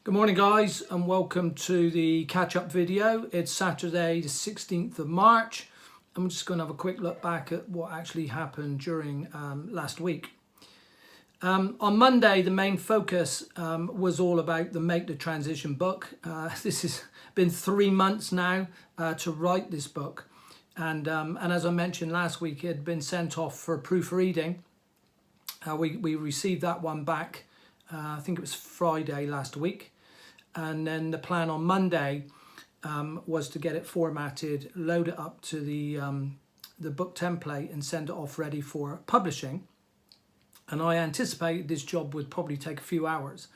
Good morning guys, and welcome to the catch-up video. It's Saturday the 16th of March. I'm just going to have a quick look back at what actually happened during last week. On Monday, the main focus was all about the Make the Transition book. This has been 3 months now to write this book, and as I mentioned last week, it had been sent off for proofreading. We received that one back, I think it was Friday last week, and then the plan on Monday was to get it formatted, load it up to the book template and send it off ready for publishing. And I anticipated this job would probably take a few hours,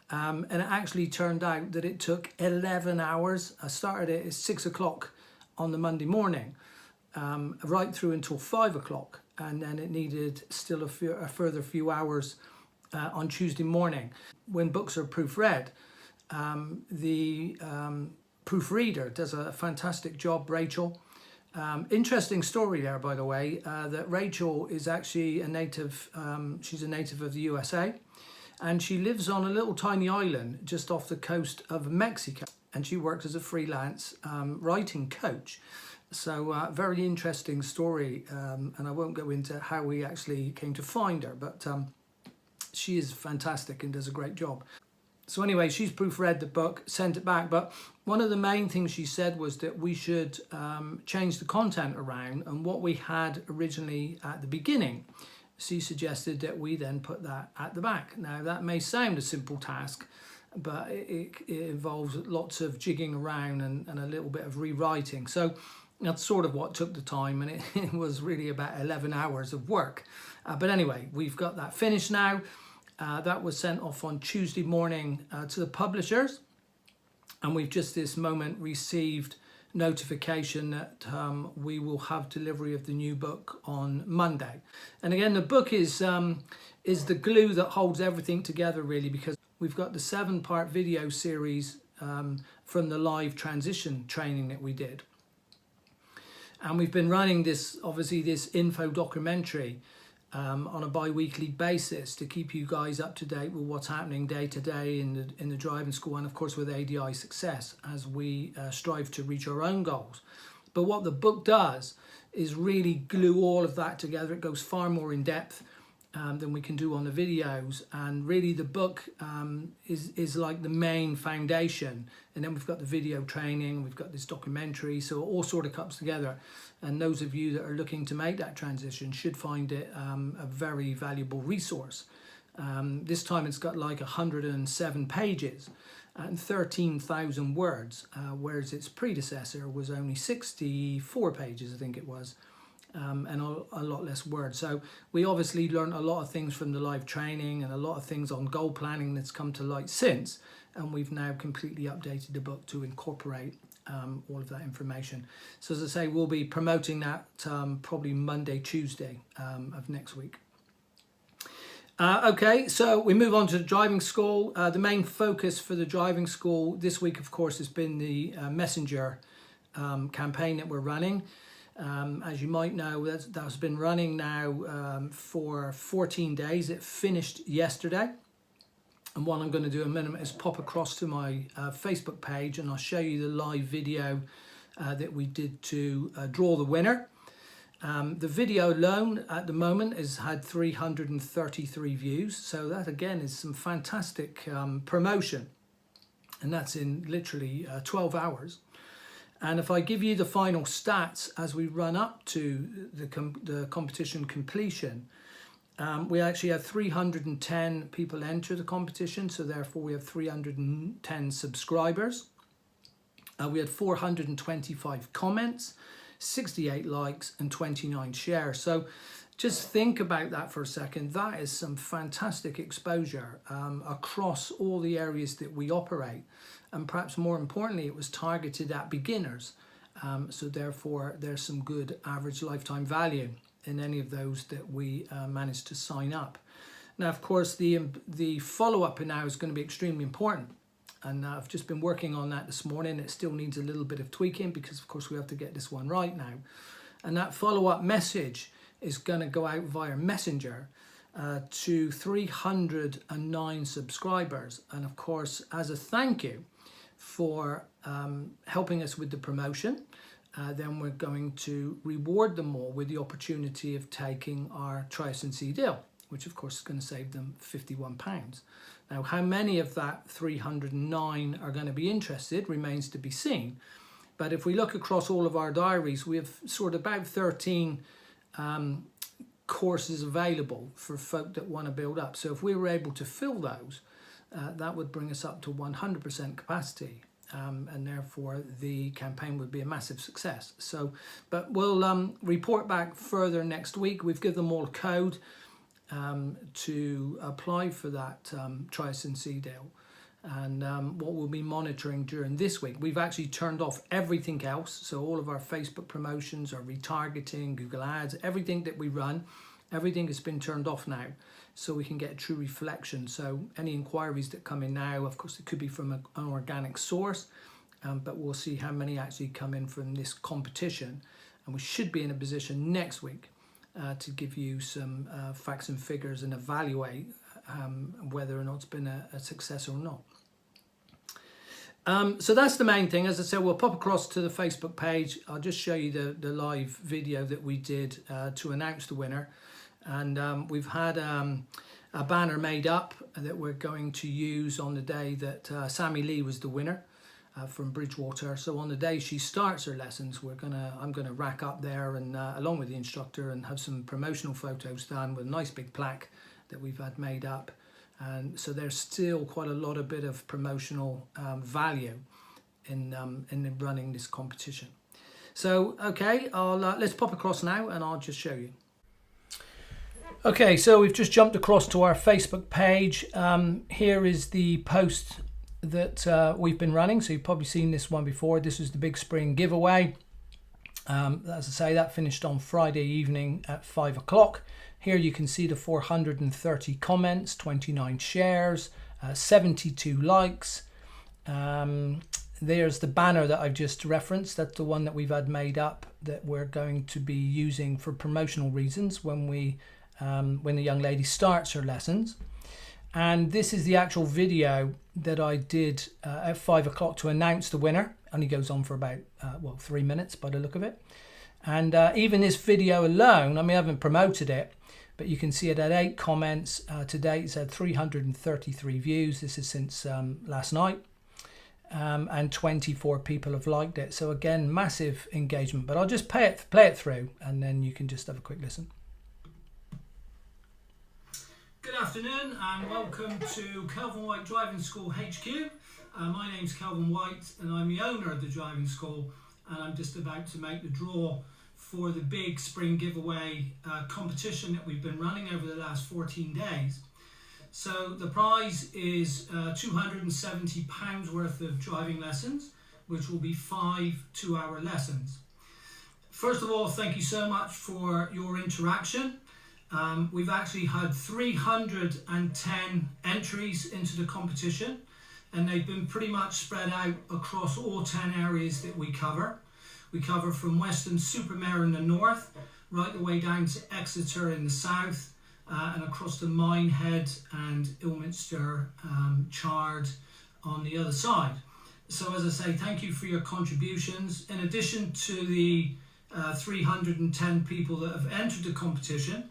and it actually turned out that it took 11 hours. I started it at 6 o'clock on the Monday morning, right through until 5 o'clock, and then it needed still a further few hours on Tuesday morning. When books are proofread, the proofreader does a fantastic job, Rachel. Interesting story there, by the way, that Rachel is actually a native, she's a native of the USA, and she lives on a little tiny island just off the coast of Mexico, and she works as a freelance writing coach. So very interesting story, and I won't go into how we actually came to find her, but she is fantastic and does a great job. So anyway, she's proofread the book, sent it back, but one of the main things she said was that we should change the content around, and what we had originally at the beginning, she suggested that we then put that at the back. Now that may sound a simple task, but it involves lots of jigging around and a little bit of rewriting. So that's sort of what took the time, and it was really about 11 hours of work. But anyway, we've got that finished now. That was sent off on Tuesday morning to the publishers, and we've just this moment received notification that we will have delivery of the new book on Monday. And again, the book is the glue that holds everything together, really, because we've got the 7-part video series from the live transition training that we did, and we've been running this, obviously, this info documentary on a bi-weekly basis to keep you guys up to date with what's happening day to day in the driving school, and of course with ADI Success as we strive to reach our own goals. But what the book does is really glue all of that together. It goes far more in depth than we can do on the videos, and really the book is like the main foundation, and then we've got the video training, we've got this documentary, so it all sort of comes together. And those of you that are looking to make that transition should find it a very valuable resource. This time it's got like 107 pages and 13,000 words, whereas its predecessor was only 64 pages, I think it was. And a lot less words. So we obviously learned a lot of things from the live training and a lot of things on goal planning that's come to light since, and we've now completely updated the book to incorporate all of that information. So as I say, we'll be promoting that probably Monday, Tuesday of next week. Okay, so we move on to the driving school. The main focus for the driving school this week, of course, has been the Messenger campaign that we're running. As you might know, that's been running now for 14 days. It finished yesterday. And what I'm going to do in a minute is pop across to my Facebook page, and I'll show you the live video that we did to draw the winner. The video alone at the moment has had 333 views. So that again is some fantastic promotion. And that's in literally 12 hours. And if I give you the final stats as we run up to the competition completion, we actually had 310 people enter the competition, so therefore we have 310 subscribers. We had 425 comments, 68 likes and 29 shares. So just think about that for a second. That is some fantastic exposure across all the areas that we operate. And perhaps more importantly, it was targeted at beginners. So therefore, there's some good average lifetime value in any of those that we managed to sign up. Now, of course, the follow-up now is going to be extremely important. And I've just been working on that this morning. It still needs a little bit of tweaking because, of course, we have to get this one right now. And that follow-up message is going to go out via Messenger. to 309 subscribers. And of course, as a thank you for helping us with the promotion, then we're going to reward them all with the opportunity of taking our Try Us and See deal, which of course is going to save them £51. Now, how many of that 309 are going to be interested remains to be seen. But if we look across all of our diaries, we have sort of about 13 courses available for folk that want to build up. So if we were able to fill those, that would bring us up to 100% capacity. And therefore the campaign would be a massive success. So, but we'll report back further next week. We've given them all a code to apply for that Try Us and See deal. And what we'll be monitoring during this week, we've actually turned off everything else. So all of our Facebook promotions, our retargeting, Google Ads, everything that we run, everything has been turned off now, so we can get a true reflection. So any inquiries that come in now, of course, it could be from an organic source, but we'll see how many actually come in from this competition. And we should be in a position next week to give you some facts and figures and evaluate whether or not it's been a success or not. So that's the main thing. As I said, we'll pop across to the Facebook page. I'll just show you the live video that we did to announce the winner. And we've had a banner made up that we're going to use on the day that Sammy Lee was the winner from Bridgewater. So on the day she starts her lessons, I'm gonna rack up there and along with the instructor, and have some promotional photos done with a nice big plaque that we've had made up. And so there's still quite a lot of bit of promotional value in running this competition. So okay, let's pop across now and I'll just show you. Okay, so we've just jumped across to our Facebook page. Here is the post that we've been running. So you've probably seen this one before. This is the big spring giveaway. As I say, that finished on Friday evening at 5 o'clock. Here you can see the 430 comments, 29 shares, 72 likes. There's the banner that I've just referenced. That's the one that we've had made up that we're going to be using for promotional reasons when the young lady starts her lessons. And this is the actual video that I did at 5 o'clock to announce the winner. Only goes on for about 3 minutes by the look of it. And even this video alone, I mean, I haven't promoted it, but you can see it had 8 comments. To date, it's had 333 views. This is since last night. And 24 people have liked it. So again, massive engagement. But I'll just play it through, and then you can just have a quick listen. Good afternoon and welcome to Kelvin White Driving School HQ. My name's Kelvin White and I'm the owner of the driving school, and I'm just about to make the draw for the big spring giveaway competition that we've been running over the last 14 days. So the prize is £270 worth of driving lessons, which will be 5 2-hour lessons. First of all, thank you so much for your interaction. We've actually had 310 entries into the competition, and they've been pretty much spread out across all 10 areas that we cover. We cover from Weston-super-Mare in the north, right the way down to Exeter in the south, and across to Minehead and Ilminster, Chard on the other side. So as I say, thank you for your contributions. In addition to the 310 people that have entered the competition,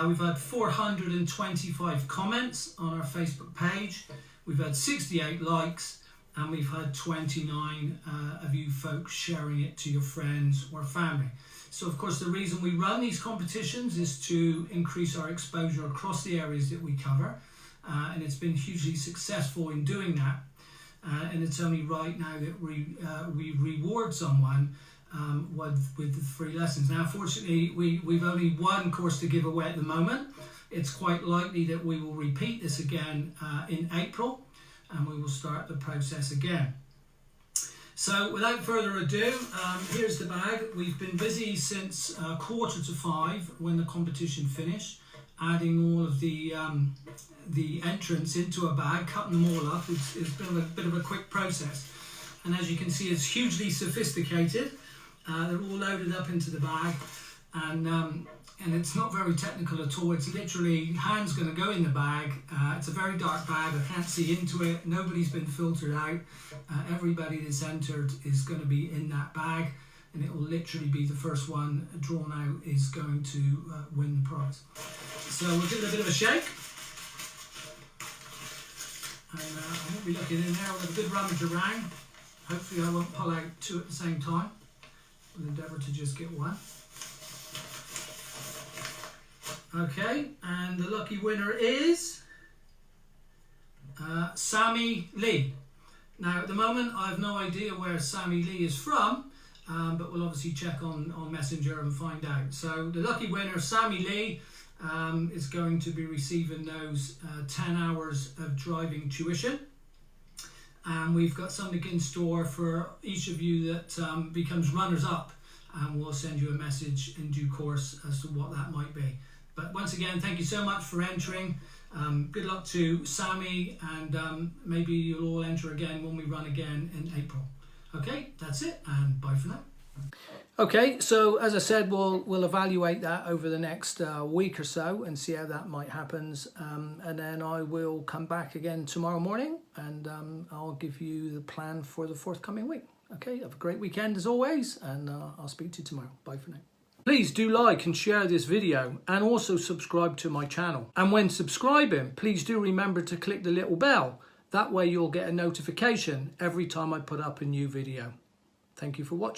we've had 425 comments on our Facebook page, we've had 68 likes, and we've had 29 of you folks sharing it to your friends or family. So of course the reason we run these competitions is to increase our exposure across the areas that we cover, and it's been hugely successful in doing that, and it's only right now that we reward someone with the free lessons. Now, fortunately, we've only one course to give away at the moment. It's quite likely that we will repeat this again in April, and we will start the process again. So without further ado, here's the bag. We've been busy since 4:45 when the competition finished, adding all of the entrants into a bag, cutting them all up. It's been a bit of a quick process, and as you can see, it's hugely sophisticated. They're all loaded up into the bag, and it's not very technical at all. It's literally hand's going to go in the bag. It's a very dark bag. I can't see into it. Nobody's been filtered out. Everybody that's entered is going to be in that bag, and it will literally be the first one drawn out is going to win the prize. So we'll give it a bit of a shake. And I won't be looking in there. We'll have a good rummage around. Hopefully I won't pull out two at the same time. We'll endeavour to just get one. Okay, and the lucky winner is Sammy Lee. Now at the moment I have no idea where Sammy Lee is from, but we'll obviously check on Messenger and find out. So the lucky winner, Sammy Lee, is going to be receiving those 10 hours of driving tuition. And we've got something in store for each of you that becomes runners-up, and we'll send you a message in due course as to what that might be. But once again, thank you so much for entering. Good luck to Sammy, and maybe you'll all enter again when we run again in April. Okay, that's it, and bye for now. Okay, so as I said, we'll evaluate that over the next week or so and see how that might happen. And then I will come back again tomorrow morning, and I'll give you the plan for the forthcoming week. Okay, have a great weekend as always, and I'll speak to you tomorrow. Bye for now. Please do like and share this video, and also subscribe to my channel. And when subscribing, please do remember to click the little bell. That way you'll get a notification every time I put up a new video. Thank you for watching.